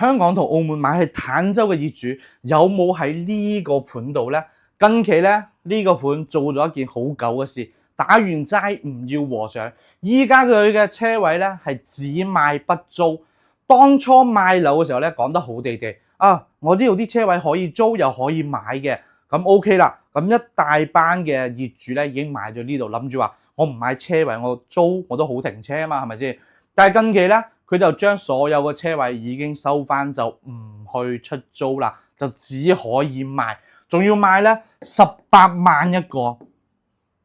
香港同澳門買去坦洲嘅業主有冇喺呢個盤度呢？近期咧呢個盤做咗一件好狗嘅事，打完齋唔要和尚。依家佢嘅車位咧係只賣不租。當初賣樓嘅時候咧講得好地地啊，我呢度啲車位可以租又可以買嘅，咁 OK 啦。咁一大班嘅業主咧已經買咗呢度，諗住話我唔買車位，我租我都好停車啊嘛，係咪先？但係近期咧佢就將所有嘅車位已經收翻，就唔去出租啦，就只可以賣，仲要賣咧18萬一個。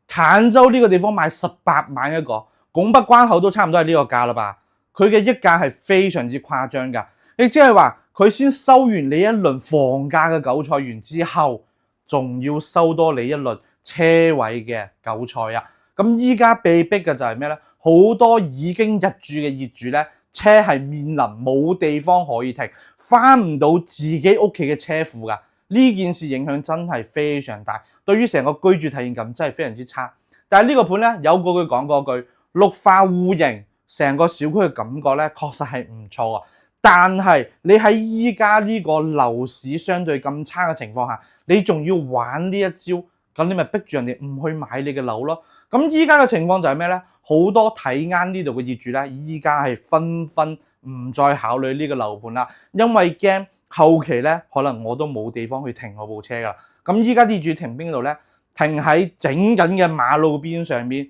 坦洲呢個地方賣18萬一個，拱北關口都差唔多係呢個價啦吧？佢嘅溢價係非常之誇張㗎，亦即係話佢先收完你一輪房價嘅韭菜園之後，仲要收多你一輪車位嘅韭菜啊！咁依家被逼嘅就係咩咧？好多已經入住嘅業主咧，車係面臨冇地方可以停，翻唔到自己屋企嘅車庫㗎。呢件事影響真係非常大，對於成個居住體驗感真係非常之差。但係呢個盤咧有嗰句講嗰句，綠化戶型，成個小區嘅感覺咧確實係唔錯啊。但係你喺依家呢個樓市相對咁差嘅情況下，你仲要玩呢一招，咁你咪逼住人哋唔去買你嘅樓咯。咁依家嘅情況就係咩咧？好多睇啱呢度嘅業主咧，依家係紛紛唔再考慮呢個樓盤啦，因為驚後期咧可能我都冇地方去停我部車噶啦。咁依家啲業主停邊度咧？停喺整緊嘅馬路邊上面，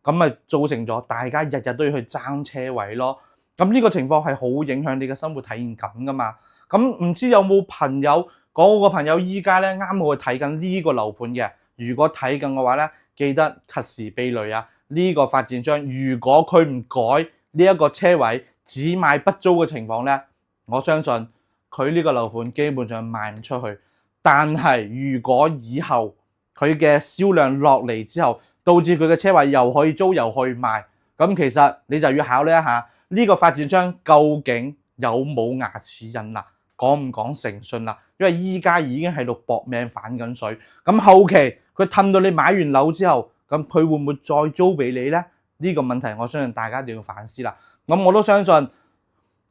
咁咪造成咗大家日日都要去爭車位咯。咁呢個情況係好影響你嘅生活體驗感噶嘛。咁唔知有冇朋友嗰個朋友依家咧啱好去睇緊呢個樓盤嘅？如果睇緊嘅話咧，記得及時避雷啊！呢個發展商如果佢唔改呢一個車位只賣不租嘅情況咧，我相信佢呢個樓盤基本上賣唔出去。但係如果以後佢嘅銷量落嚟之後，導致佢嘅車位又可以租又可以賣，咁其實你就要考慮一下呢個發展商究竟有冇牙齒印啦，講唔講誠信啦？因為依家已經喺度搏命反緊水，咁後期佢氹到你買完樓之後，咁佢會唔會再租俾你呢？呢個問題我相信大家一定要反思啦。咁我都相信，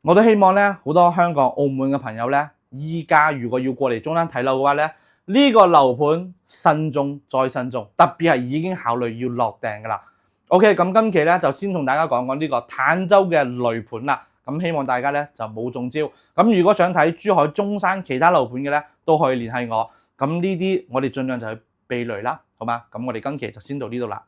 我都希望咧好多香港、澳門嘅朋友咧，依家如果要過嚟中山睇樓嘅話咧，呢個樓盤慎重再慎重，特別係已經考慮要落訂噶啦。OK， 咁今期咧就先同大家講講呢個坦洲嘅雷盤啦。咁希望大家咧就冇中招。咁如果想睇珠海、中山其他樓盤嘅咧，都可以聯繫我。咁呢啲我哋盡量就去避雷啦，好嘛？咁我哋今期就先到呢度啦。